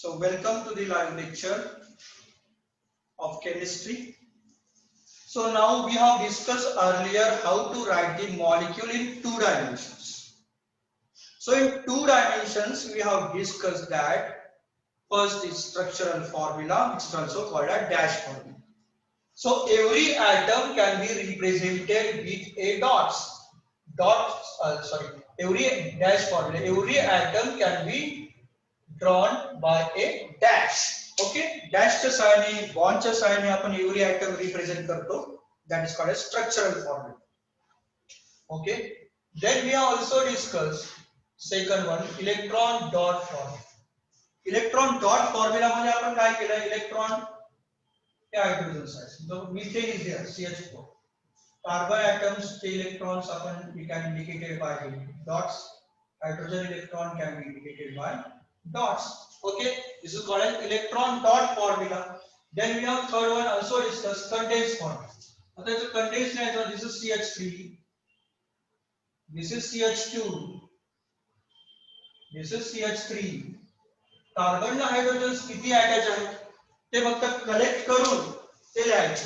So welcome to the live lecture of chemistry. So now we have discussed earlier how to write the molecule in two dimensions. So in two dimensions we have discussed that first is structural formula, which is also called a dash formula. So every atom can be represented with a every dash formula. Every atom can be drawn by a dash. Okay, dash च्या सहाय्याने bond च्या सहाय्याने आपण every item represent करतो. That is called as structural formula. Okay, then we have also discussed second one, electron dot formula. Electron dot formula मध्ये आपण काय केलं, इलेक्ट्रॉन हे हायड्रोजन्स आहे. जो methane is there CH4. Carbon atoms चे electrons आपण we can indicated by dots. Hydrogen electron can be indicated by dots. Okay, this is called as electron dot formula. Then we have third one also discussed condensed formula. आता जो condensed आहे, this is CH3, this is CH2, this is CH3. कार्बनला hydrogens किती attach आहेत ते फक्त collect करून ते लिहायचे,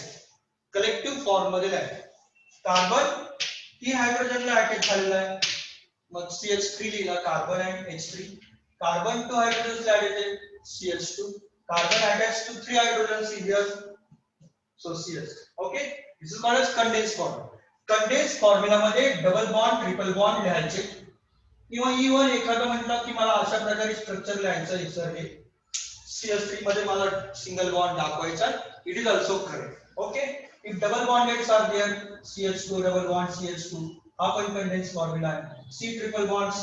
कलेक्टिव्ह फॉर्म मध्ये लिहायचे. कार्बन 3 हायड्रोजनला अटॅच झालेला आहे, मग CH3 लिहिला, कार्बन अँड H3. कार्बन 2 हायड्रोजन्सला अटॅच आहे, CH2. Carbon attach to 3 hydrogens here, so CH. Okay, this is called as condensed formula. condensed formula मध्ये डबल बॉन्ड ट्रिपल बॉन्ड लिहायचे, किंवा इवन एखादा म्हटलं की मला अशा प्रकारे स्ट्रक्चर लिहायचं आहे सर, हे CH3 मध्ये मला सिंगल बॉन्ड दाखवायचा, it is also correct. Okay, if double bondeds are there, CH2 double bond CH2, हा पण कंडेन्स फॉर्म्युला आहे. C triple bond C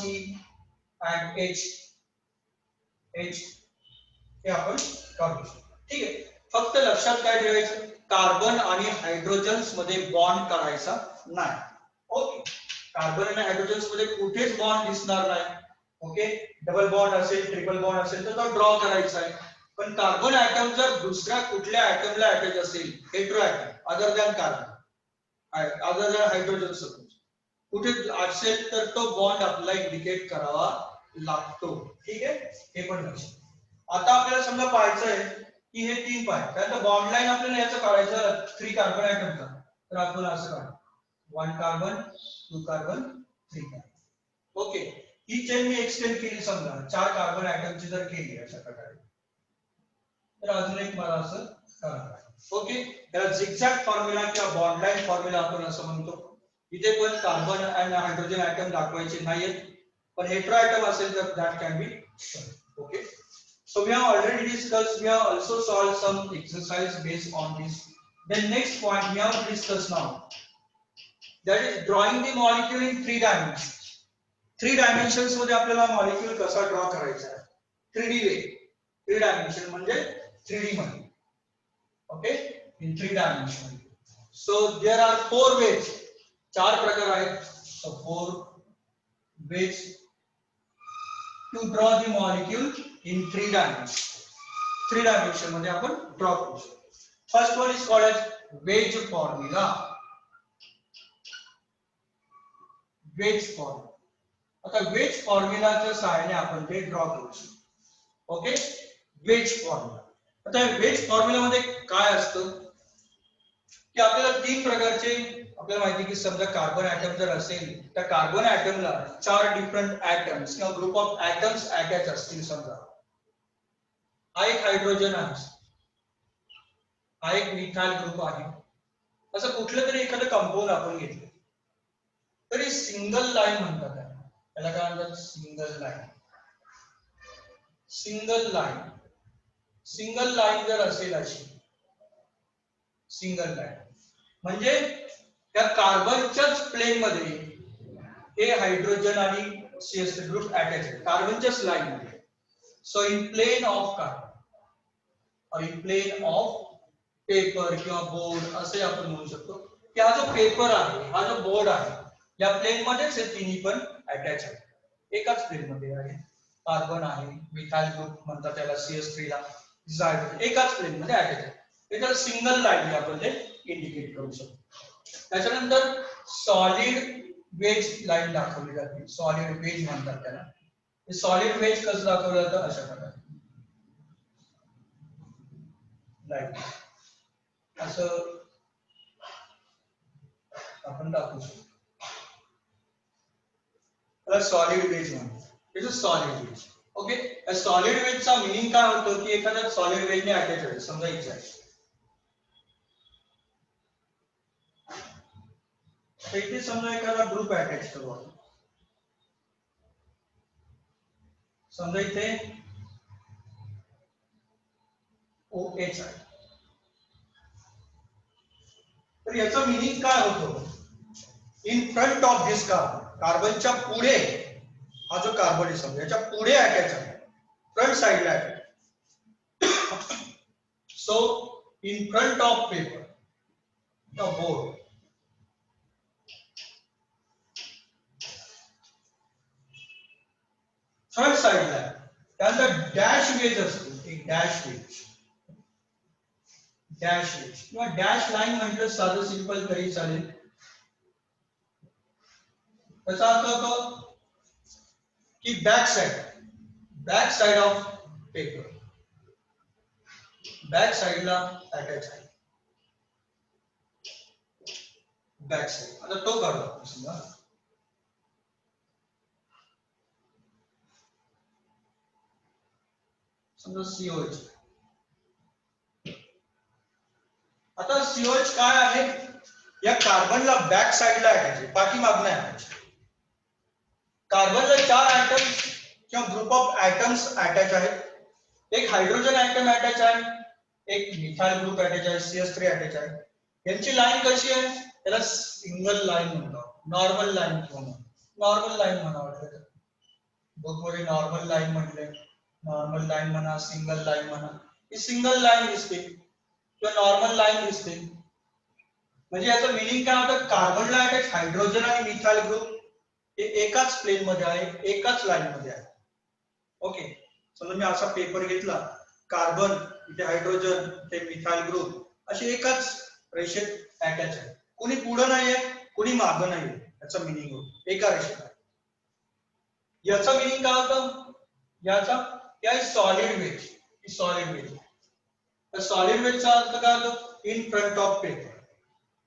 and H हे आपण काढू शकतो. ठीक आहे, फक्त लक्षात काय ठेवायचं, कार्बन आणि हायड्रोजन्स मध्ये बॉन्ड करायचा नाही. ओके, कार्बन आणि हायड्रोजन्स मध्ये कुठेच बॉन्ड दिसणार नाही. ओके, डबल बॉन्ड असेल, ट्रिपल बॉन्ड असेल तर तो ड्रॉ करायचा आहे. पण कार्बन ॲटम जर दुसऱ्या कुठल्या ॲटमला अटॅच असेल, hetero atom other than carbon, other than hydrogen suppose कुठे असेल तर तो बॉन्ड आपल्याला इंडिकेट करावा लागतो. ठीक आहे, हे पण लक्षात. आता आपल्याला समजा पाहायचं आहे की हे 3 पाय, त्यानंतर बॉन्ड लाईन आपल्याला याचं काढायचं 3 कार्बन ॲटमचा, तर आपण असं काढू 1 कार्बन 2 कार्बन 3 कार्बन. ओके, ही चेन मी एक्सटेंड केली, समजा 4 कार्बन ॲटमची जर केली अशा प्रकारे, तर अजून एक मला असं करायचं. ओके, त्याला झिगझॅग फॉर्म्युला किंवा बॉन्ड लाईन फॉर्म्युला आपण असं म्हणतो. इथे पण कार्बन आणि हायड्रोजन ॲटम दाखवायचे नाहीत, पण हेटेरो ॲटम असेल तर that can be. Okay, so we have already discussed, we have also solved some exercise based on this. Then next point we have to discuss now, that is drawing the molecule in 3 dimensions. 3 dimensions मध्ये आपल्याला molecule कसा draw करायचा आहे, 3D वे. 3 dimension म्हणजे 3D मध्ये. Okay, in 3 dimension. So there are 4 ways, 4 प्रकार आहेत. So 4 ways to draw the molecule in 3 dimensions. 3 dimension मध्ये आपण ड्रॉ करू शकतो. First one is called as wedge formula. Wedge formula. आता वेज फॉर्म्युलाच्या सहाय्याने आपण ते ड्रॉ करू शकतो. Okay, wedge formula. आता वेज फॉर्म्युला मध्ये काय असतं की आपल्याला 3 प्रकारचे, आपल्याला माहिती की समजा कार्बन ॲटम जर असेल तर कार्बन ॲटमला 4 डिफरंट ॲटम्स किंवा ग्रुप ऑफ ॲटम्स अटॅच असतील. समजा हा एक हायड्रोजन आहे, हा एक मिथाइल ग्रुप आहे, असं कुठलं तरी एखादं कंपाऊंड आपण घेतलं तरी सिंगल लाईन म्हणतात त्याला. काय म्हणतात, single line. Single line, single line जर असेल अशी सिंगल लाईन म्हणजे त्या कार्बनच्याच प्लेन मध्ये हे हायड्रोजन आणि CH3 ग्रुप अटॅच आहेत कार्बनच्याच लाईन मध्ये. So in plane of carbon or in plane of paper किंवा बोर्ड असे आपण म्हणू शकतो की हा जो पेपर आहे, हा जो बोर्ड आहे, या प्लेन मध्येच हे तिन्ही पण अटॅच आहेत, एकाच प्लेन मध्ये आहे. कार्बन आहे, मिथाइल ग्रुप म्हणतात त्याला, CH3 ला एकाच प्लेन मध्ये अटॅच आहे. हे त्याला सिंगल लाईन आपण ते इंडिकेट करू शकतो. त्याच्यानंतर सॉलिड वेज लाईन दाखवली जाते, सॉलिड वेज म्हणतात त्याला. सॉलिड वेज कसं दाखवलं जातं, अशा प्रकारे लाईक असं आपण दाखवू शकतो. त्याला सॉलिड वेज म्हणतात. It is solid wedge. Okay, solid वेजचा मिनिंग काय होतो की एखाद्या सॉलिड वेजने अटॅच आहे. समजा इथे आहे, तर इथे समजा एखादा ग्रुप अटॅच करू आपण. समजा इथे OH आहे, तर याचा मिनिंग काय होतो, in front of this carbon, कार्बनच्या पुढे हा जो कार्बन आहे समजा याच्या पुढे अटॅच आहे, फ्रंट साइडला attach. So in front of paper the board, front साइडला त्यानंतर डॅश वेज असतो, एक डॅश वेज, डॅश वेज किंवा डॅश लाईन म्हटलं साधं सिंपल तरी चालेल. त्याचा अर्थ होतो की back side of paper, back साइडला अटॅच आहे, बॅक साइड. आता तो काढू आपण. समजा COH. आता COH काय आहे, या कार्बनला बॅक साइडला अटॅच आहे, पाठीमागनं अटॅच. कार्बनला 4 ऍटम्स किंवा ग्रुप ऑफ ऍटम्स अटॅच आहेत. एक हायड्रोजन ऍटम अटॅच आहे, एक मिथाइल ग्रुप अटॅच आहे, CH3 अटॅच आहे. यांची लाईन कशी आहे, त्याला सिंगल लाईन म्हणतात, नॉर्मल लाईन किंवा नॉर्मल लाईन म्हणावं. बुकमध्ये नॉर्मल लाईन म्हटले, नॉर्मल लाईन म्हणा, सिंगल लाईन म्हणा. ही सिंगल लाईन दिसते किंवा नॉर्मल लाईन दिसते. म्हणजे याचं मिनिंग काय होतं, कार्बनला अटॅच हायड्रोजन आणि मिथाइल ग्रुप हे एकाच प्लेन मध्ये आहे, एकाच लाईन मध्ये आहे. ओके, समजा मी असा पेपर घेतला, कार्बन इथे हायड्रोजन ते मिथाइल ग्रुप असे एकाच रेषेत अटॅच आहे. कोणी पुढं नाहीये, कोणी मागं नाहीये, याचा मिनिंग होतो एका रेषेत. याचा मिनिंग काय होतं, याचा या सॉलिड वेज, सॉलिड वेज. तर सॉलिड वेजचा अर्थ काय होतो, इन फ्रंट ऑफ पेपर,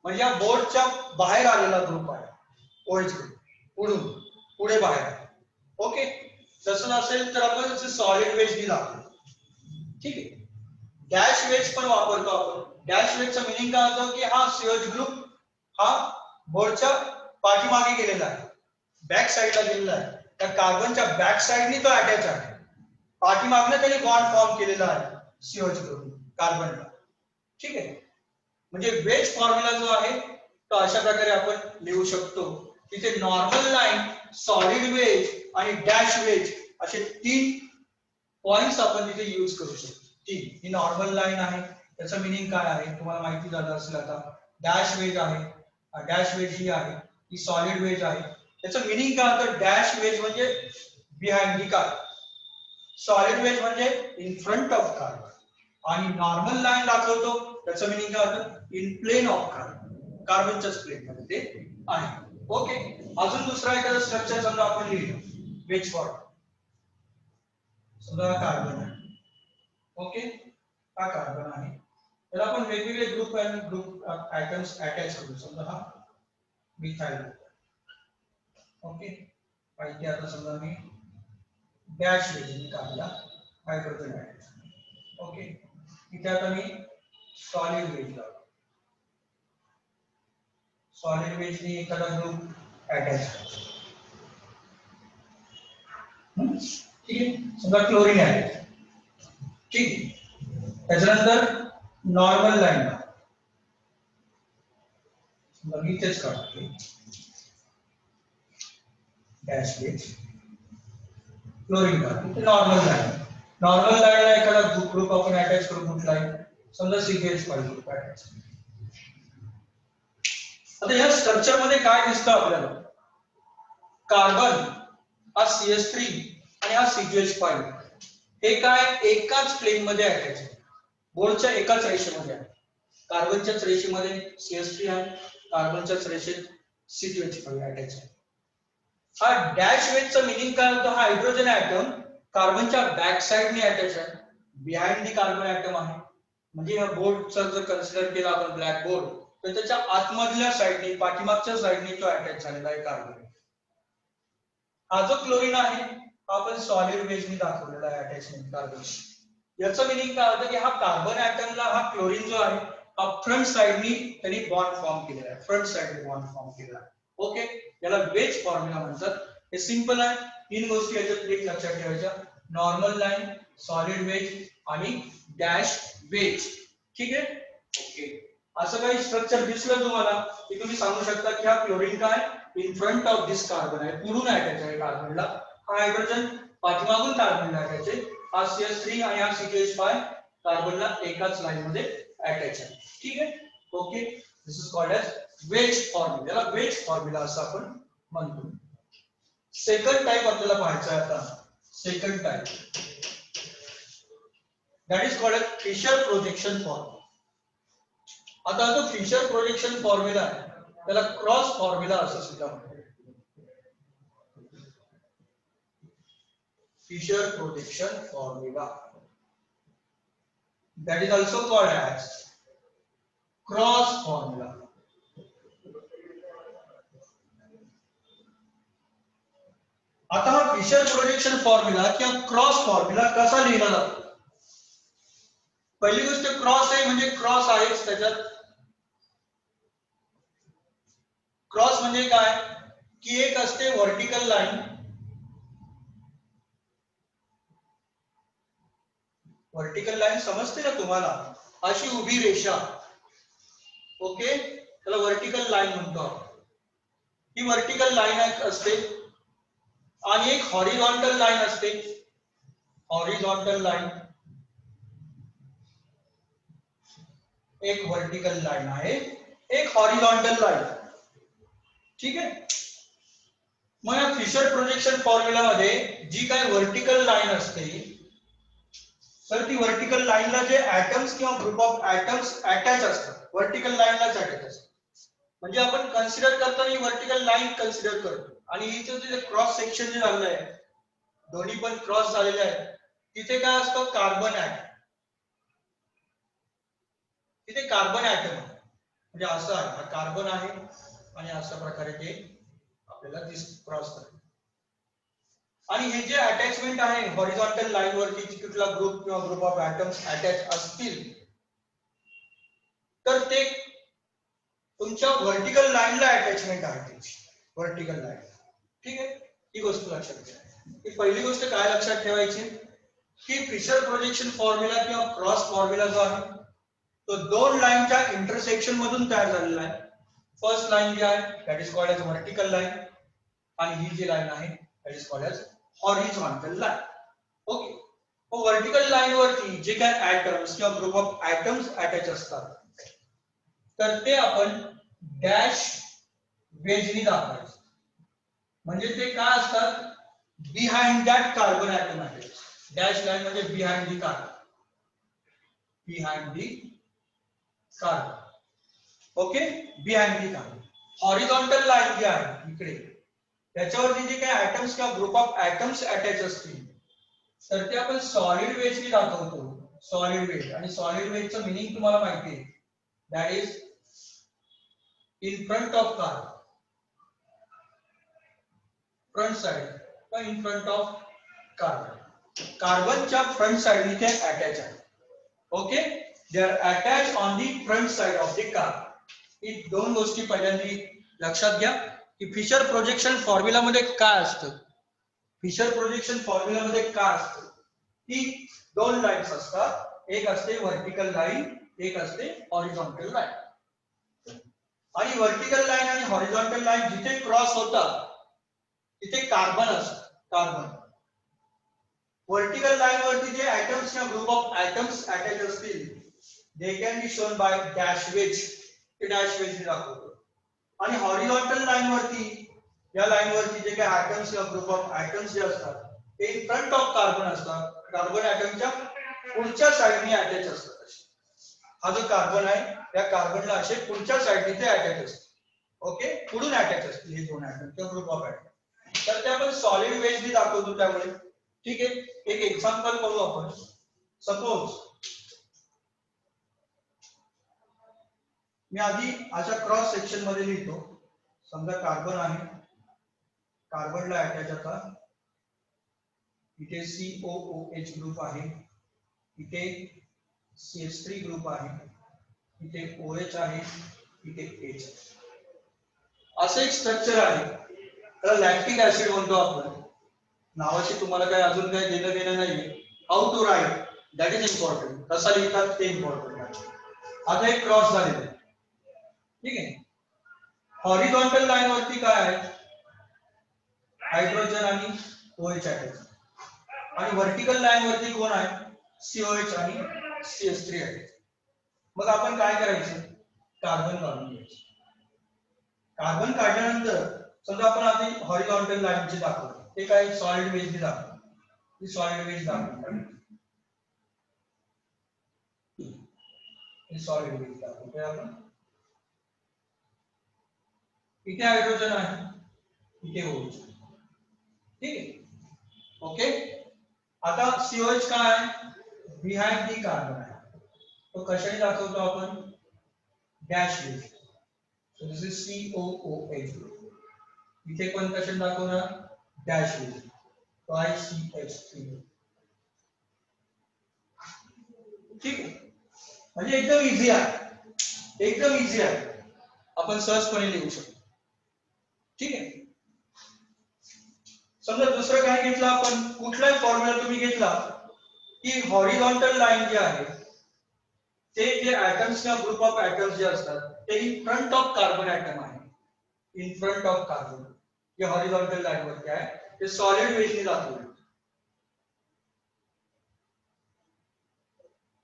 म्हणजे या बोर्डच्या बाहेर आलेला ग्रुप आहे, OH ग्रुप पुढून पुढे बाहेर. ओके, तसं नसेल तर आपण सॉलिड वेज नी दाखवतो. ठीक आहे, डॅश वेज पण वापरतो आपण. डॅश वेजचा मिनिंग काय होतं की हा COH ग्रुप हा बोर्डच्या पाठीमागे गेलेला आहे, बॅक साइडला गेलेला आहे. त्या कार्बनच्या बॅक साइडनी तो अटॅच आहे, पाठीमागनं त्याने बॉन्ड फॉर्म केलेला आहे COH ग्रुप कार्बनला. ठीक आहे, म्हणजे वेज फॉर्म्युला जो आहे तो अशा प्रकारे आपण लिहू शकतो. तिथे नॉर्मल लाईन, सॉलिड वेज आणि डॅश वेज असे 3 पॉइंट्स आपण तिथे यूज करू शकतो. ठीक, ही नॉर्मल लाईन आहे, त्याचं मिनिंग काय आहे तुम्हाला माहिती झालं असेल आता. डॅश वेज आहे, डॅश वेज ही आहे, ही सॉलिड वेज आहे. त्याचं मिनिंग काय होतं, डॅश वेज म्हणजे behind the carbon, solid wedge म्हणजे इन फ्रंट ऑफ कार्बन, आणि नॉर्मल लाईन दाखवतो त्याचं मिनिंग काय होतं, इन प्लेन ऑफ कार्बन, कार्बनच्याच प्लेन मध्ये ते आहे. ओके, अजून दुसरा एखादा स्ट्रक्चर समजा आपण लिहिलं वेज फॉर्म. समजा कार्बन आहे, ओके, हा कार्बन आहे, त्याला आपण वेगवेगळे ग्रुप आणि ग्रुप ऍटम्स अटॅच करू. समजा हा मिथाइल ग्रुप. ओके, इथे आता समजा मी डॅश वेज काढला हायड्रोजन ऍटम. ओके, इथे आता मी सॉलिड वेज लावतो, सॉलिड वेज नी एखादा ग्रुप अटॅच करतो. ठीक आहे, समजा क्लोरीन आहे. ठीक आहे, त्याच्यानंतर नॉर्मल लाईन मी इथेच काढतो डॅश वेज, क्लोरीन काढतो, नॉर्मल लाईन. नॉर्मल लाईनला एखादा ग्रुप आपण अटॅच करू, कुठलाही समजा CH5 ग्रुप अटॅच. आता या स्ट्रक्चर मध्ये काय दिसतं आपल्याला, कार्बन हा CH3 आणि हा CH5 हे काय एकाच प्लेन मध्ये अटॅच आहे, बोर्डच्या एकाच रेषेमध्ये आहे. कार्बनच्याच रेषेमध्ये CH3 आहे, कार्बनच्याच रेषेत CH5 अटॅच आहे. हा डॅश वेजचा मिनिंग काय होतं, हा हायड्रोजन ऍटम कार्बनच्या बॅक साइडने अटॅच आहे, बिहाइंड दी कार्बन ऍटम आहे. म्हणजे या बोर्डचा जर कन्सिडर केला आपण ब्लॅक बोर्ड, तर त्याच्या आतमधल्या साईडने, पाठीमागच्या साईडने तो अटॅच झालेला आहे कार्बन. हा जो क्लोरीन आहे हा आपण सॉलिड बेसने दाखवलेला आहे अटॅचमेंट कार्बन. याचं मिनिंग काय होतं की हा कार्बन ऍटमला हा क्लोरीन जो आहे हा फ्रंट साइडनी त्यांनी बॉन्ड फॉर्म केलेला आहे, फ्रंट साइडने बॉन्ड फॉर्म केलेला आहे. ओके, याला वेज फॉर्म्युला म्हणतात. हे सिंपल आहे. तीन गोष्टी याच्यात एक लक्षात ठेवायच्या, नॉर्मल लाईन, सॉलिड वेज आणि डॅश वेज. ठीक आहे. ओके, असं काही स्ट्रक्चर दिसलं तुम्हाला की तुम्ही सांगू शकता की हा क्लोरीन काय in front of this carbon आहे, पुढून अटॅच आहे कार्बनला. हा हायड्रोजन पाठीमागून कार्बनला अटॅच आहे. हा CH3 आणि हा CH5 कार्बनला एकाच लाईन मध्ये अटॅच आहे. ठीक आहे. Okay, this is called as wedge formula. याला वेज फॉर्म्युला असं आपण म्हणतो. सेकंड टाइप आपल्याला पाहायचा आहे आता. Second type that is called as Fisher projection formula. आता जो फिशर प्रोजेक्शन फॉर्म्युला आहे त्याला क्रॉस फॉर्म्युला असं सुद्धा म्हणतात. Fisher projection formula, that is also called as cross formula. आता हा फिशर प्रोजेक्शन फॉर्म्युला किंवा क्रॉस फॉर्म्युला कसा लिहिला जातो? पहिली गोष्ट क्रॉस आहे म्हणजे क्रॉस आहेच त्याच्यात. क्रॉस म्हणजे काय की एक असते व्हर्टिकल लाईन, व्हर्टिकल लाईन समजते ना तुम्हाला, अशी उभी रेषा. ओके, त्याला व्हर्टिकल लाईन म्हणतो. ही व्हर्टिकल लाईन असते आणि एक हॉरिझॉन्टल लाईन असते. हॉरिझॉन्टल लाईन, एक व्हर्टिकल लाईन आहे, एक हॉरिझॉन्टल लाईन. ठीक आहे. मग या फिशर प्रोजेक्शन फॉर्म्युला मध्ये जी काय व्हर्टिकल लाईन असते तर ती व्हर्टिकल लाईनला जे ऍटम्स किंवा ग्रुप ऑफ ऍटम्स अटॅच असतात, व्हर्टिकल लाईनलाच अटॅच असतात. म्हणजे आपण कन्सिडर करताना ही व्हर्टिकल लाईन कन्सिडर करतो. आणि हिचं जे क्रॉस सेक्शन जे झालेलं आहे, दोन्ही पण क्रॉस झालेले आहे, तिथे काय असतं कार्बन ऍटम. तिथे कार्बन ऍटम म्हणजे असं आहे, हा कार्बन आहे आणि अशा प्रकारे ते आपल्याला क्रॉस करते. आणि हे जे अटॅचमेंट आहे हॉरिझॉन्टल लाईन वरती कुठला ग्रुप किंवा ग्रुप ऑफ ऍटम्स अटॅच असतील तर ते तुमच्या व्हर्टिकल लाईनला अटॅचमेंट आहे त्याची, व्हर्टिकल लाईन. ठीक आहे, ही गोष्ट लक्षात घ्या. ही पहिली गोष्ट काय लक्षात ठेवायची की फिशर प्रोजेक्शन फॉर्म्युला किंवा क्रॉस फॉर्म्युला जो आहे तो दोन लाईनच्या इंटरसेक्शन मधून तयार झालेला आहे. फर्स्ट लाईन जी आहे that is called as vertical line आणि ही जी लाईन आहे that is called as horizontal line. Okay, vertical line वरती जे काय ऍटम्स किंवा ग्रुप ऑफ ऍटम्स अटॅच असतात तर ते आपण डॅश वेजनी दाखवायचं. म्हणजे ते काय असतात बिहाइंड दॅट कार्बन ऍटम आहे. डॅश लाईन म्हणजे behind the carbon, behind the carbon. Okay, behind the carbon. Horizontal line जी आहे इकडे त्याच्यावरती जे काही ऍटम्स किंवा ग्रुप ऑफ ऍटम्स अटॅच असतील तर ते आपण सॉलिड वेजनी दाखवतो. Solid wedge. आणि सॉलिड वेजचं मिनिंग तुम्हाला माहिती आहे, that is in front of carbon, front side किंवा इन फ्रंट ऑफ कार्बन. कार्बनच्या फ्रंट साइडने ते अटॅच आहे. Okay, they are attach on the front side of the carbon. ही दोन गोष्टी पहिल्यांदा लक्षात घ्या की फिशर प्रोजेक्शन फॉर्म्युला मध्ये काय असतं. फिशर प्रोजेक्शन फॉर्म्युला मध्ये काय असतं की दोन लाईन्स असतात, एक असते व्हर्टिकल लाईन, एक असते हॉरिझॉन्टल लाईन. आणि व्हर्टिकल लाईन आणि हॉरिझॉन्टल लाईन जिथे क्रॉस होतात तिथे कार्बन असतं. कार्बन व्हर्टिकल लाईन वरती जे ऍटम्स किंवा ग्रुप ऑफ ऍटम्स अटॅच असतील they can be shown by dash wedge. ते डॅश वेज ने दाखवतो. आणि हॉरिझॉन्टल लाईन वरती, या लाईन वरती जे काही ऍटम्स किंवा ग्रुप ऑफ ऍटम्स जे असतात ते इन फ्रंट ऑफ कार्बन असतात. कार्बन ऍटमच्या पुढच्या साइडने अटॅच असतात. हा जो कार्बन आहे त्या कार्बनला असे पुढच्या साइडने ते अटॅच असतात. ओके, पुढून अटॅच असतील हे दोन ऍटम किंवा ग्रुप ऑफ ऍटम. तर ते आपण सॉलिड वेज ने दाखवतो त्यामुळे. ठीक आहे, एक एक्झाम्पल करू आपण. सपोज मी आधी अशा क्रॉस सेक्शन मध्ये लिहितो. समजा कार्बन आहे, कार्बनला अटॅच आता इथे COOH ग्रुप आहे, इथे CH3 ग्रुप आहे, इथे OH आहे, इथे H. असं एक स्ट्रक्चर आहे, त्याला लॅक्टिक ऍसिड म्हणतो आपण. नावाशी तुम्हाला काय अजून काय देणं घेणं नाहीये. How to write that is important. कसा लिहितात ते इम्पॉर्टंट आहे. आता एक क्रॉस झालेला आहे, ठीक आहे. हॉरिझॉन्टल लाईन वरती काय आहे, हायड्रोजन आणि OH अटॅच, आणि व्हर्टिकल लाईन वरती कोण आहे, COH आणि CH3 आहे. मग आपण काय करायचं, कार्बन काढून घ्यायचं. कार्बन काढल्यानंतर समजा आपण आधी हॉरिझॉन्टल लाईनची दाखवतो, ते काय सॉलिड वेजने दाखवतो. ही सॉलिड वेज दाखवतो, ही सॉलिड वेज दाखवतोय आपण. इथे हायड्रोजन आहे, इथे OH, ठीक आहे. ओके. आता COH काय आहे, बिहाइंड दी कार्बन आहे, तो कशाने दाखवतो आपण, dash wedge. So this is COOH. इथे पण कशाने दाखवणार, डॅश वेज, तो आहे CH3. ठीक आहे. म्हणजे एकदम इझी आहे, एकदम इझी आहे, आपण सहजपणे लिहू शकतो. ठीक आहे. समजा दुसरं काय घेतलं आपण, कुठलाही फॉर्म्युला तुम्ही घेतला की हॉरिझॉन्टल लाईन जे आहे ते जे ऍटम्स किंवा ग्रुप ऑफ ऍटम्स जे असतात ते in front of carbon atom आहे, इन फ्रंट ऑफ कार्बन जे हॉरिझॉन्टल लाईन वरती आहे ते सॉलिड वेजने दाखवले.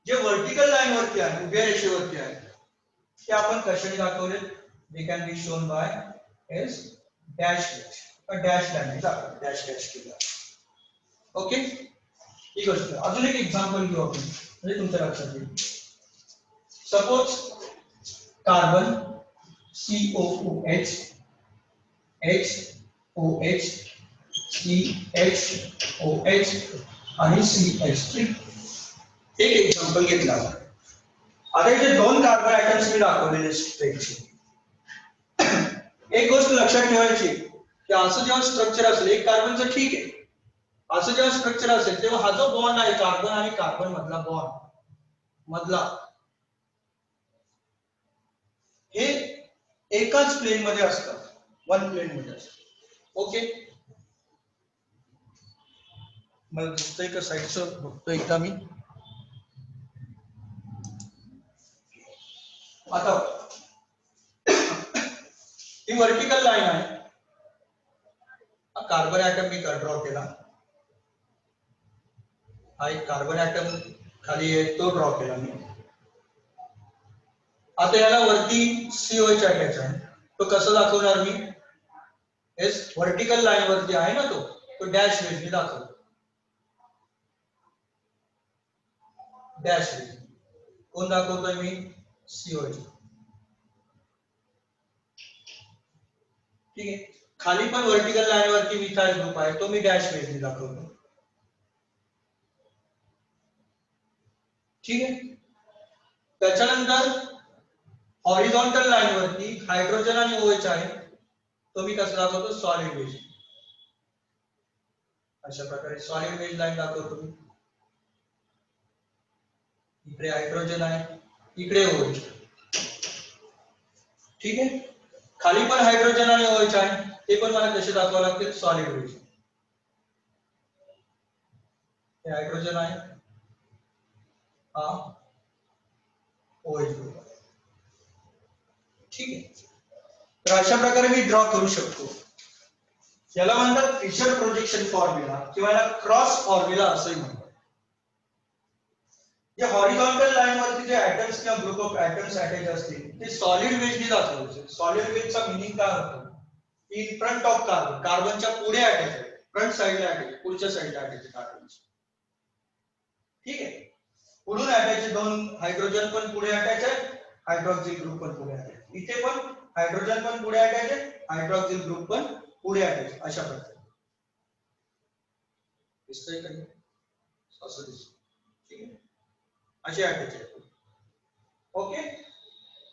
जे व्हर्टिकल लाईन वरती आहे, उभ्या रेषेवरती आहे, ते आपण कशाने दाखवले, they can be shown by as dash wedge, dash line दाखवले, डॅश डॅश केला. ओके. ही गोष्ट. अजून एक एक्झाम्पल घेऊ आपण, म्हणजे तुमच्या लक्षात येईल. Suppose carbon COOH, HOH, CHOH आणि CH3. एक एक्झाम्पल घेतला. आता इथे दोन कार्बन ऍटम्स मी दाखवलेले स्ट्रेटचे. एक गोष्ट लक्षात ठेवायची की असं जेव्हा स्ट्रक्चर असेल, एक कार्बनचं ठीक आहे, असं जेव्हा स्ट्रक्चर असेल तेव्हा हा जो बॉन्ड आहे कार्बन आणि कार्बन मधला बॉन्ड मधला, हे एकाच प्लेन मध्ये असतात, वन प्लेन मध्ये असतात. ओके. मला दिसतंय का साईडचं, बघतो एकदा मी. आता ही व्हर्टिकल लाईन आहे, कार्बन ऍटम मी ड्रॉ केला, हा एक कार्बन ऍटम खाली आहे तो ड्रॉ केला मी. आता याला वरती COH अटॅच आहे, तो कसं दाखवणार मी, एस व्हर्टिकल लाईन वरती आहे ना, तो डॅश वेजने दाखवतो, डॅश वेज. कोण दाखवतोय मी, COH. ठीक आहे. खाली पण व्हर्टिकल लाईन वरती मिथाइल ग्रुप आहे, तो मी डॅश वेजने दाखवतो. ठीक आहे. त्याच्यानंतर हॉरिझॉन्टल लाईन वरती हायड्रोजन आणि OH आहे, तो मी कसं दाखवतो, सॉलिड वेज. अशा प्रकारे सॉलिड वेज लाईन दाखवतो मी. इकडे हायड्रोजन आहे, इकडे OH. ठीक आहे. खाली पण हायड्रोजन आणि OH आहे, ते पण मला कसे दाखवावे लागतील, सॉलिड वेज. हे हायड्रोजन आहे, हा OH ग्रुप. ठीक आहे. तर अशा प्रकारे मी ड्रॉ करू शकतो. याला म्हणतात फिशर प्रोजेक्शन फॉर्म्युला किंवा याला क्रॉस फॉर्म्युला असंही म्हणतात. जे हॉरिझॉन्टल लाईन वरती जे ऍटम्स किंवा ग्रुप ऑफ ऍटम्स अटॅच असतील ते सॉलिड वेजने दाखवायचे. सॉलिड वेजचा मीनिंग काय होतो, इन फ्रंट ऑफ कार्बन, कार्बनच्या पुढे अटॅच आहे, फ्रंट साइडला अटॅच, पुढच्या साइडला अटॅच आहे कार्बनच्या. ठीक आहे. पुढून अटॅच आहे, दोन हायड्रोजन पण पुढे अटॅच आहे, हायड्रॉक्सिल ग्रुप पण पुढे अटॅच, इथे पण हायड्रोजन पण पुढे अटॅच आहे, हायड्रॉक्सिल ग्रुप पण पुढे अटॅच. अशा प्रकारे दिसतंय का, असं दिसतं. ठीक आहे, असे अटॅच आहे. ओके.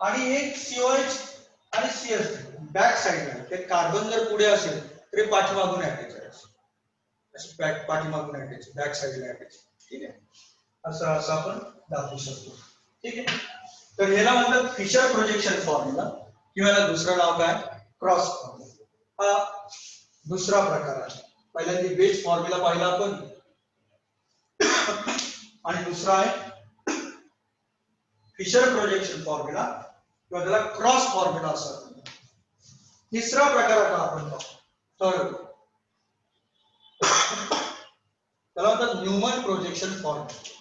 आणि एक COH आणि CH3 बॅक साईडला आहे. ते कार्बन जर पुढे असेल तर पाठीमागून अटॅच आहे, अशी पाठीमागून अटॅच, बॅक साईडला अटॅच. ठीक आहे, असं असं आपण दाखवू शकतो. ठीक आहे, तर ह्याला म्हणतात फिशर प्रोजेक्शन फॉर्म्युला किंवा याला दुसरं नाव काय, क्रॉस फॉर्म्युला. हा दुसरा प्रकार आहे. पहिल्यांदा बेस फॉर्म्युला पाहिला आपण आणि दुसरा आहे फिशर प्रोजेक्शन फॉर्म्युला किंवा त्याला क्रॉस फॉर्म्युला असं. तिसरा प्रकार आता आपण पाहू, थर्ड, त्याला म्हणतात Newman projection formula.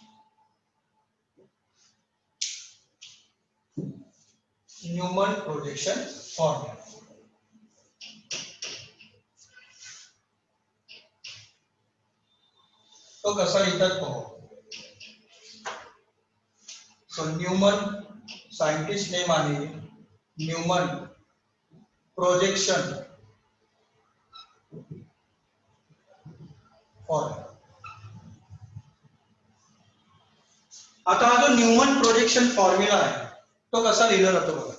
Newman projection formula तो कसा लिहितात पाहू. सो न्यूमन सायंटिस्ट नेम आहे न्यूमन प्रोजेक्शन फॉर्म्युला. आता हा जो न्यूमन प्रोजेक्शन फॉर्म्युला आहे तो कसा लिहिला जातो बघा.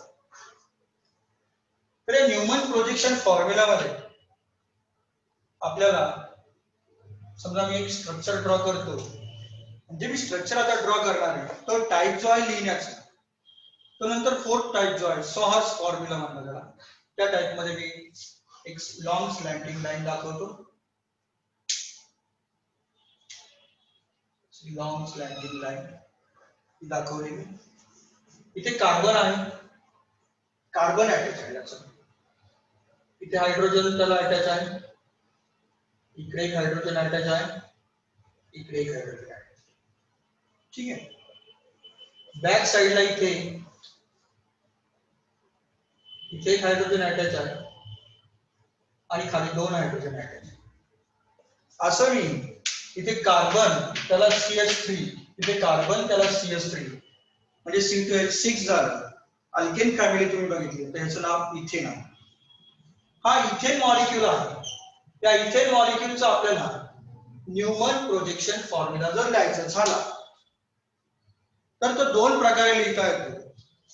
तर न्यूमन प्रोजेक्शन फॉर्म्युला मध्ये आपल्याला समजा मी एक स्ट्रक्चर ड्रॉ करतो, म्हणजे मी स्ट्रक्चर आता ड्रॉ करणार आहे तो टाइप जो आहे लिहिण्याचा, तो नंतर फोर्थ टाइप जो आहे सॉहर्स फॉर्म्युला म्हणतात त्याला, त्या टाइप मध्ये मी एक लॉंग स्लॅंटिंग लाईन दाखवतो. लॉंग स्लॅंटिंग लाईन दाखवली मी. इथे कार्बन आहे, कार्बन अटॅच आहे याचा, इथे हायड्रोजन त्याला अटॅच आहे, इकडे एक हायड्रोजन अटॅच आहे, इकडे एक हायड्रोजन अटॅच. ठीक आहे, बॅक साइडला इथे एक हायड्रोजन अटॅच आहे आणि खाली दोन हायड्रोजन अटॅच आहे. असं मी इथे कार्बन त्याला CH3, इथे कार्बन त्याला CH3 म्हणजे C2H6 झालं. अल्केन फॅमिली तुम्ही बघितली तर ह्याचं नाव इथेन आहे. हा इथेन मॉलिक्यूल आहे. त्या इथेन मॉलिक्यूलचा आपल्याला न्यूमन प्रोजेक्शन फॉर्म्युला जर लिहायचा झाला तर तो दोन प्रकारे लिहिता येतो.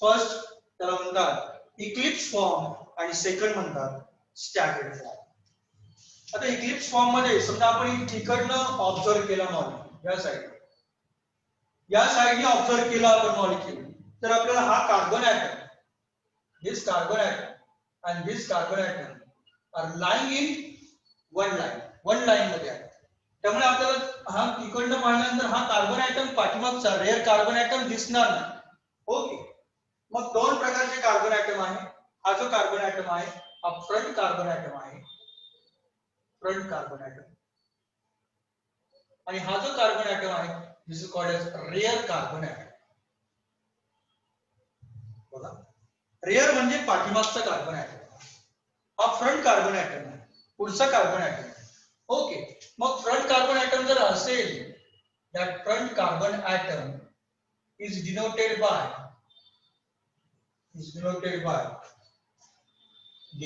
फर्स्ट त्याला म्हणतात इक्लिप्स फॉर्म आणि सेकंड म्हणतात स्टॅगर्ड फॉर्म. आता इक्लिप्स फॉर्म मध्ये समजा आपण तिकडनं ऑब्झर्व केला मॉलिक्यूल, या साइडने ऑब्झर्व केला आपण मॉलिक्यूल, तर आपल्याला हा carbon atom, this carbon atom and this carbon atom are lying in one line मध्ये आहे. त्यामुळे आपल्याला हा तिकडनं पाहिल्यानंतर हा कार्बन ॲटम पाठीमागचा रेअर कार्बन ॲटम दिसणार नाही. ओके, मग दोन प्रकारचे कार्बन ॲटम आहे. हा जो कार्बन ॲटम आहे हा फ्रंट कार्बन ॲटम आहे, फ्रंट कार्बन ॲटम, आणि हा जो कार्बन ॲटम आहे this is called as rear carbon atom. बघा, रेअर म्हणजे पाठीमागचा कार्बन ॲटम, हा फ्रंट कार्बन ॲटम आहे, पुढचा कार्बन ॲटम. ओके, मग फ्रंट कार्बन ॲटम जर असेल, that front carbon atom is denoted by the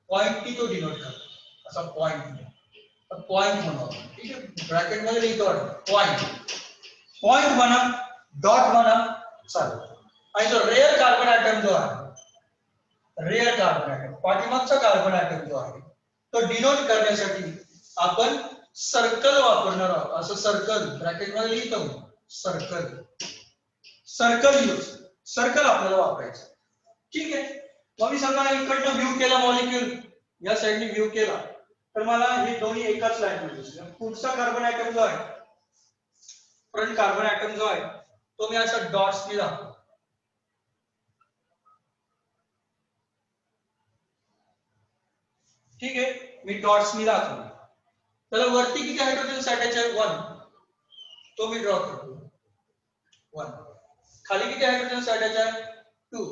point की तो डिनोट करतो असा पॉइंट म्हणून. ठीक आहे, ब्रॅकेट मध्ये लिहितो पॉइंट म्हणा, डॉट म्हणा चालेल. आणि जो रेअर कार्बन ॲटम जो आहे, रेअर कार्बन ॲटम पाठीमागचा कार्बन ॲटम जो आहे तो डिनोट करण्यासाठी आपण सर्कल वापरणार आहोत. असं सर्कल ब्रॅकेट मध्ये लिहितो, सर्कल आपल्याला वापरायचं. ठीक आहे, मग मी समजा इकडनं व्ह्यू केला मॉलिक्यूल, या साइडने व्ह्यू केला तर मला हे दोन्ही एकाच लाईन मध्ये दिसले. पुढचा कार्बन ॲटम जो आहे, फ्रंट कार्बन ॲटम जो आहे तो मी अशा डॉट्सने दाखवतो. ठीक आहे, मी डॉट्सने दाखवतो. त्याला वरती किती हायड्रोजन अटॅच आहे, 1, तो मी ड्रॉ करतो 1. खाली किती हायड्रोजन अटॅच आहे, 2,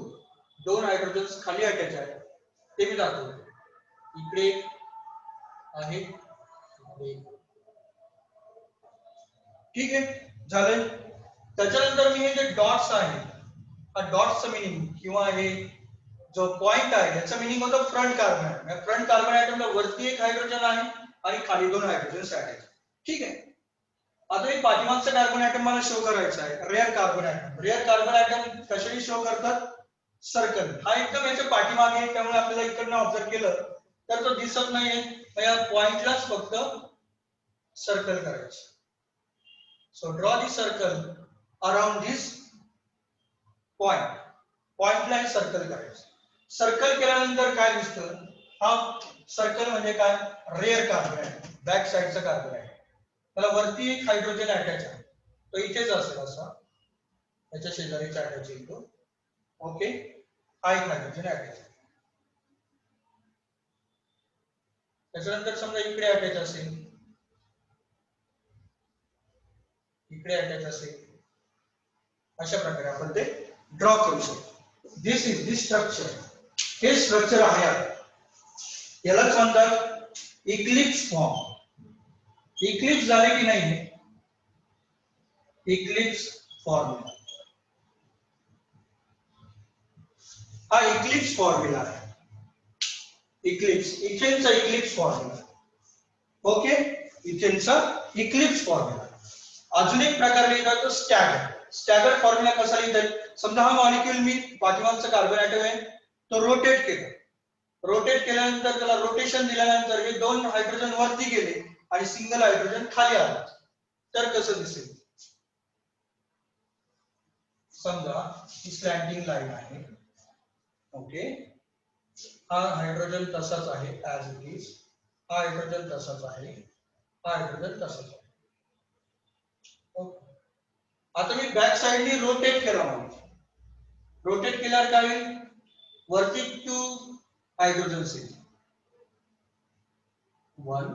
2 हायड्रोजन खाली अटॅच आहे ते मी दाखवतो. इकडे आहे. ठीक आहे, झालंय. त्याच्यानंतर मी हे जे डॉट्स आहे, हा डॉट्सचं मिनिंग किंवा हे जो पॉइंट आहे याचा मिनिंग होतो front carbon atom. Front carbon ॲटमला वरती एक हायड्रोजन आहे आणि खाली 2 हायड्रोजन अटॅच. ठीक आहे, आता एक पाठीमागचा कार्बन ऍटम मला शो करायचा आहे, rare carbon atom. Rare carbon atom कशाने शो करतात? सर्कल. हा एकदम याच्या पाठीमागे आहे, त्यामुळे आपल्याला इकडनं ऑब्झर्व केलं तर तो दिसत नाहीये. या पॉइंटलाच फक्त सर्कल करायचं. So draw the circle around this point. पॉइंटला हे सर्कल करायचं. सर्कल केल्यानंतर काय दिसतं? हा सर्कल म्हणजे काय? रेअर कार्बन ऍटम, बॅक साइडचा कार्बन ऍटम. त्याला वरती एक हायड्रोजन अटॅच आहे, तो इथेच असेल असा, त्याच्या शेजारीचा अटॅच येईल तो. ओके, हा एक हायड्रोजन अटॅच. त्याच्यानंतर समजा इकडे अटॅच असेल, इकडे अटॅच असेल, अशा प्रकारे आपण ते ड्रॉ करू शकतो. This is the structure. हे स्ट्रक्चर आहे, यालाच म्हणतात इक्लिप्स फॉर्म. इक्लिप्स झाले की नाही? Eclipse formula. हा इक्लिप्स फॉर्म्युला आहे. इक्लिप्स, इथेनचा इक्लिप्स फॉर्म्युला. ओके, इथेनचा इक्लिप्स फॉर्म्युला. अजून एक प्रकार लिहिता तो स्टॅगर. स्टॅगर फॉर्म्युला कसा लिहिता येईल? समजा हा मॉलिक्यूल मी पाठीमागचा कार्बन ऍटम आहे, तो रोटेट केला. रोटेट केल्यानंतर त्याला रोटेशन दिल्यानंतर हे दोन हायड्रोजन वरती गेले आणि सिंगल हायड्रोजन खाली आला, तर कसं दिसेल? समजा ही स्लॅंडिंग लाईन आहे. ओके, हा हायड्रोजन तसाच आहे ऍज इट इज, हा हायड्रोजन तसाच आहे, हा हायड्रोजन तसाच आहे. ओके, आता मी बॅक साइडनी रोटेट केला. रोटेट केल्यावर काय होईल? वरती 2 हायड्रोजन्स येतील, 1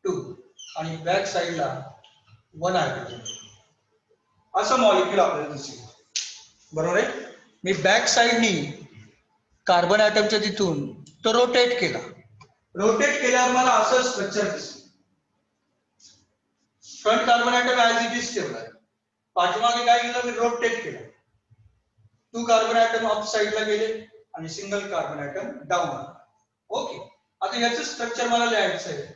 2, आणि बॅक साइडला 1 हायड्रोजन. असं मॉलिक्यूल आपल्याला दिसेल. बरोबर आहे? मी बॅक साइडनी कार्बन ऍटमच्या तिथून तो रोटेट केला. रोटेट केल्यावर मला असं स्ट्रक्चर दिसेल. Front carbon atom as it is ठेवलाय, पाठीमागे काय केलं? मी रोटेट केलं. 2 कार्बन ऍटम अप साइडला गेले आणि सिंगल कार्बन ऍटम डाऊन आला. ओके, आता याचं स्ट्रक्चर मला लिहायचं आहे.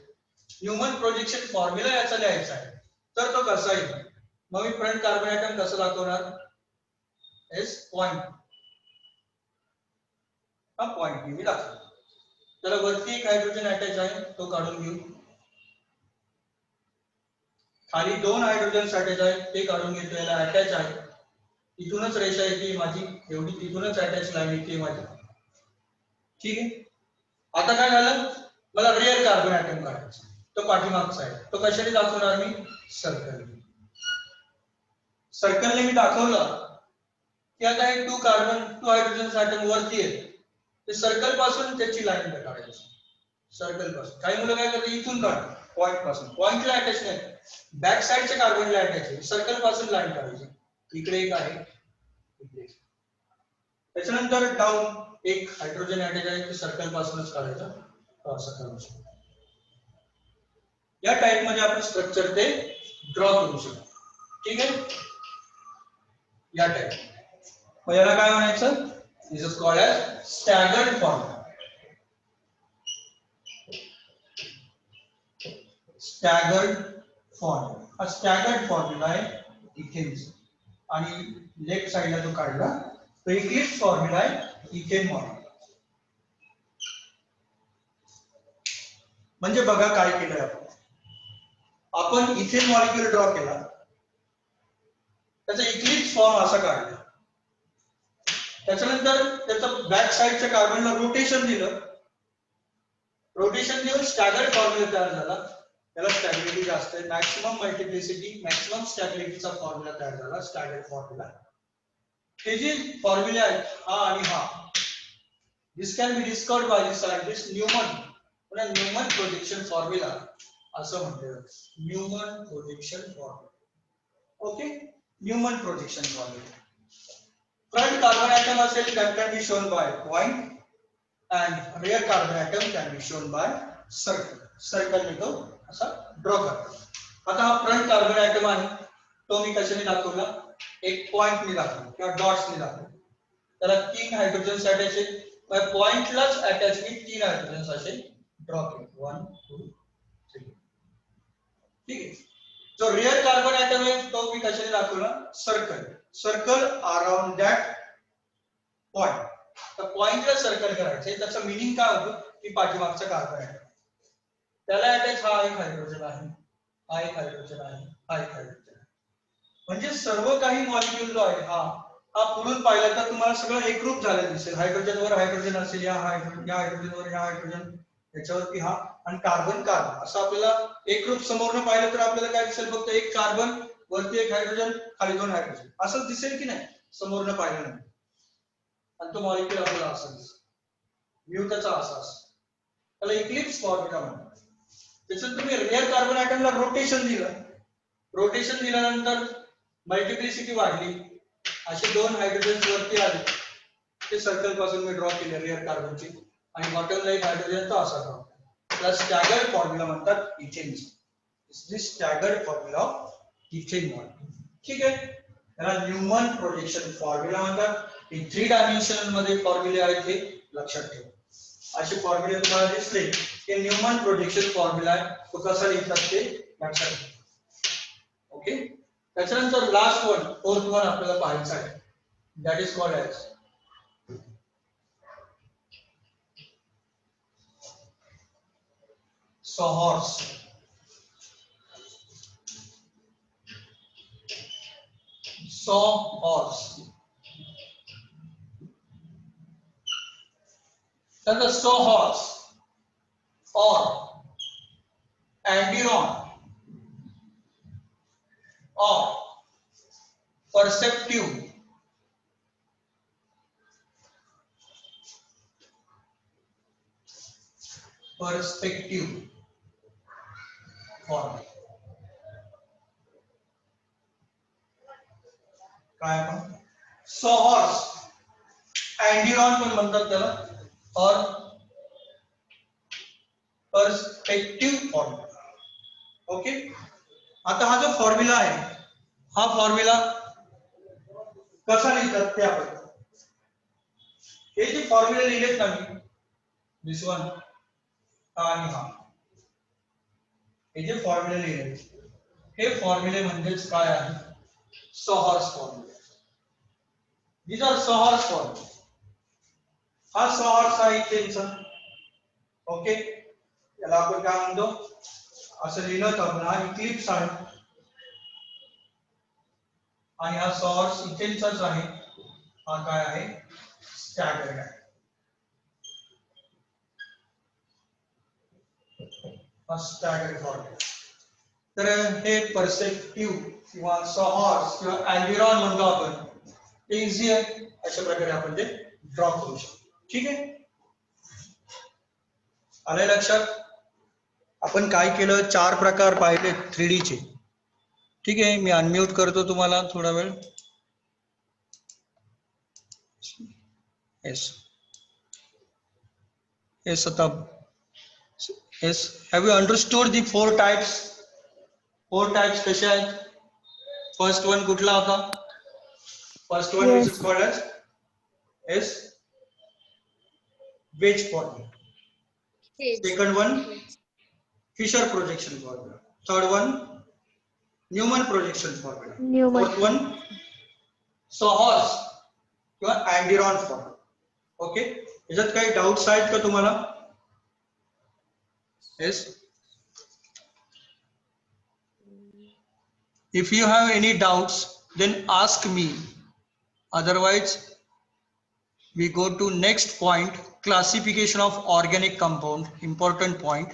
न्यूमन प्रोजेक्शन फॉर्म्युला याचा लिहायचा आहे. तर तो कसा येईल? मग मी फ्रंट कार्बन ऍटम कसं दाखवणार? S point. हा पॉइंट मी दाखवतो. त्याला वरती एक हायड्रोजन अटॅच आहे, तो काढून घेऊ. खाली 2 हायड्रोजन अटॅच आहेत, ते काढून घेतो. याला अटॅच आहे, इथूनच रेषा येते माझी, एवढी तिथूनच अटॅच लाईन येते माझी. ठीक आहे, आता काय झालं? मला रेअर कार्बन ऍटम काढायचा, तो पाठीमागचा आहे. तो कशाने दाखवणार मी? सर्कल. सर्कलने मी दाखवलं की आता हे 2 हायड्रोजन ऍटम वरती आहेत, ते सर्कल पासून त्याची लाईन काढायची. सर्कल पासून काही मुलं काय करतात? इथून काढतात, पॉइंट पासून. पॉइंटला अटॅच नाही, बॅक साइडच्या कार्बनला अटॅच आहे. सर्कल पासून लाईन काढायची. इकडे एक आहे, इकडे. त्याच्यानंतर डाऊन एक हायड्रोजन अटॅच आहे, ते सर्कल पासूनच काढायचं. असं करू शकतो. या टाइप मध्ये आपण स्ट्रक्चर ते ड्रॉ करू शकतो. ठीक आहे, या टाइप. मग याला काय म्हणायचं? This is called as staggered formula. Staggered formula. हा स्टॅगर्ड फॉर्म्युला आहे इथेनचा, आणि लेफ्ट साइडला जो काढला तो इक्लिप्स फॉर्म्युला आहे इथेन मॉलिक्यूल. म्हणजे बघा काय केलंय आपण. आपण इथेन मॉलिक्यूल ड्रॉ केला, त्याचा इक्लिप्स फॉर्म असा काढला. त्याच्यानंतर त्याचं बॅक साइडच्या कार्बनला रोटेशन दिलं. रोटेशन देऊन स्टॅगर्ड फॉर्म्युला तयार झाला. त्याला स्टॅबिलिटी जास्त आहे, मॅक्सिमम मल्टिप्लिसिटी, मॅक्सिमम स्टॅबिलिटीचा फॉर्म्युला तयार झाला, स्टॅगर्ड फॉर्म्युला. हे जे फॉर्म्युला आहेत, हा आणि हा, this can be discovered by the scientist Newman. Newman projection formula असं म्हणतात. Newman projection formula. Okay, Newman projection formula. Front carbon atom असेल, that can be shown by point, and rear carbon atom can be shown by circle. Circle ने तो असा draw करतो. आता हा front carbon atom आहे, तो मी कशाने दाखवला? एक पॉइंट ने दाखवला किंवा डॉट्स ने दाखवला. त्याला 3 हायड्रोजन अटॅच आहेत. मग पॉइंटलाच अटॅच मी 3 हायड्रोजन असे ड्रॉ केले. 1 2 3. ठीक आहे, जो रिअर कार्बन ऍटम आहे तो मी कशाने दाखवला, circle, circle around that point. तर पॉइंटला सर्कल करायचं, त्याचं मिनिंग काय होतं की पाठीमागचा कार्बन ऍटम, त्याला अटॅच हा एक हायड्रोजन आहे, हा एक हायड्रोजन आहे, हा एक हायड्रोजन आहे. म्हणजे सर्व काही मॉलिक्यूल जो आहे हा पुढून पाहिला तर तुम्हाला सगळं एकरूप झालेलं दिसेल. हायड्रोजनवर हायड्रोजन असेल, या हायड्रोजनवर या हायड्रोजन, याच्यावरती हा, आणि कार्बन कार्बन असं आपल्याला एकरूप समोरनं पाहिलं तर आपल्याला काय दिसेल, फक्त एक कार्बन, वरती एक हायड्रोजन, खाली दोन हायड्रोजन, असंच दिसेल की नाही समोरनं पाहिलं नाही. आणि तो मॉलिक्यूल आपल्याला असा दिसेल, व्ह्यू त्याचा असा असतो, त्याला इक्लिप्स फॉर्म्युला म्हणतात. त्याच्यात तुम्ही रिअर कार्बन ऍटमला रोटेशन दिलं, रोटेशन दिल्यानंतर मल्टिप्लिसिटी वाढली, असे दोन हायड्रोजन वरती आले, ते सर्कल पासून मी ड्रॉ केले रिअर कार्बनची, आणि बॉटमला एक हायड्रोजन तो असा ड्रॉ केला. त्याला स्टॅगर्ड फॉर्म्युला म्हणतात इथेनचा. This staggered formula of ethane molecule. ठीक आहे, त्याला न्यूमन प्रोजेक्शन फॉर्म्युला म्हणतात. हे 3 डायमेन्शनल मध्ये फॉर्म्युले आहेत, हे लक्षात ठेवा. असे फॉर्म्युले तुम्हाला दिसले की न्यूमन प्रोजेक्शन फॉर्म्युला आहे, तो कसा लिहितात ते लक्षात ठेवा. ओके, त्याच्यानंतर लास्ट वन, फोर्थ वन आपल्याला पाहायचं आहे, that is called as sawhorse. Sawhorse. Then the sawhorse or Andiron or perceptive form. काय आपण सॉहॉर्स, अँडिरॉन पण म्हणतात त्याला, और पर्स्पेक्टिव्ह फॉर्म्युला. ओके, आता हा जो फॉर्म्युला आहे, हा फॉर्म्युला कसा लिहितात ते आपण, हे जे फॉर्म्युले लिहिलेत ना मी, दिस वन आणि हा, हे जे फॉर्म्युले लिहिलेत, हे फॉर्म्युले म्हणजेच काय आहे, सॉहॉर्स फॉर्म्युले. These are Sawhorse formulas. हा सॉहॉर्स आहे इथेनचा. ओके, याला आपण काय म्हणतो, असं लिहिलं तर आपण हा इक्लिप्स आहे, आणि हा सॉहॉर्स इथेनचाच आहे, हा काय आहे, स्टॅगर्ड आहे. हा स्टॅगर्ड फॉर्म्युला. तर हे परसेप्टिव्ह किंवा सॉहॉर्स किंवा अँडिरॉन म्हणतो आपण, ते इझी आहे, अशा प्रकारे आपण ते ड्रॉ करू शकतो. ठीक आहे, आलंय लक्षात. आपण काय केलं, 4 प्रकार पाहिले 3D चे. ठीक आहे, मी अनम्यूट करतो तुम्हाला थोडा वेळ. येस येस, आता yes, have you understood the 4 types. 4 types कसे आहेत. फर्स्ट वन कुठला होता, first one which is called as yes wedge formula. Second one Fischer projection formula. Third one Newman projection formula. Fourth one sawhorse किंवा andiron formula. Okay, याच्यात काही doubts आहेत का तुम्हाला. Yes, if you have any doubts then ask me, otherwise we go to next point, classification of organic compound, important point.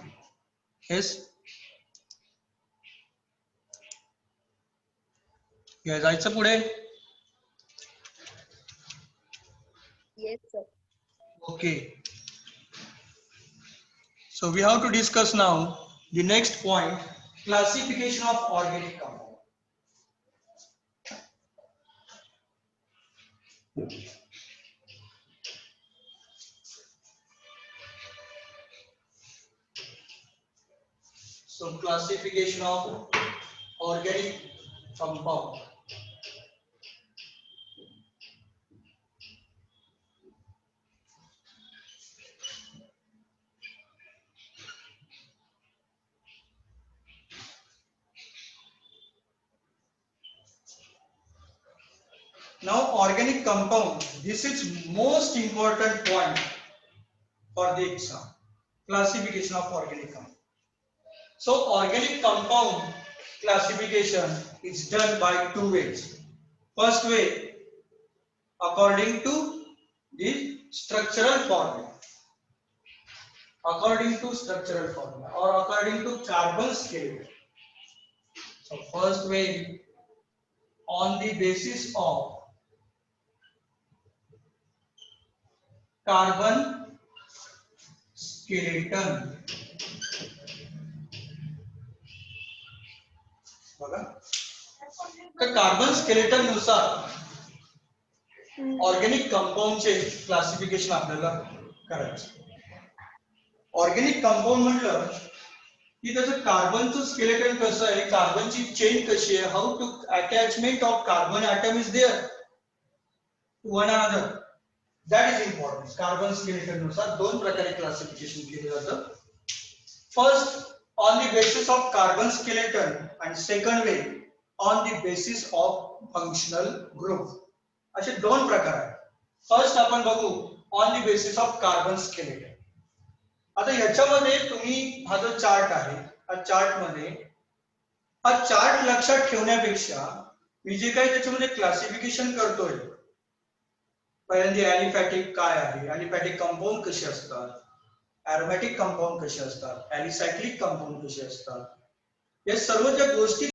Yes, या जायचं पुढे. Yes, sir. Okay, so we have to discuss now the next point, classification of organic compound. So classification of organic compound. Now organic compound, this is most important point for the exam. Classification of organic compound. So organic compound classification is done by two ways. First way, according to the structural formula. According to structural formula or according to carbon skeleton. So first way, on the basis of carbon skeleton. बघा, तर carbon skeleton नुसार organic कंपाऊंडचे classification आपल्याला करायचं. Organic compound म्हटलं की त्याचं कार्बनचं skeleton कसं आहे, कार्बनची चेन कशी आहे, how to attachment of carbon atom is there to one another, that is important. Carbon skeleton नुसार दोन प्रकारे क्लासिफिकेशन केलं जातं. First on the basis of carbon skeleton and second way on the basis of functional group. असे दोन प्रकार आहेत. First आपण बघू on the basis of carbon skeleton. आता याच्यामध्ये तुम्ही हा जो चार्ट आहे, हा चार्ट मध्ये हा चार्ट लक्षात ठेवण्यापेक्षा मी जे काही त्याच्यामध्ये क्लासिफिकेशन करतोय, पहिल्यांदा ॲलिफॅटिक काय आहे, ॲलिफॅटिक कंपाऊंड कसे असतात, एरोमॅटिक कंपाऊंड कसे असतात, ॲलिसायक्लिक कंपाऊंड कसे असतात, या सर्व ज्या गोष्टी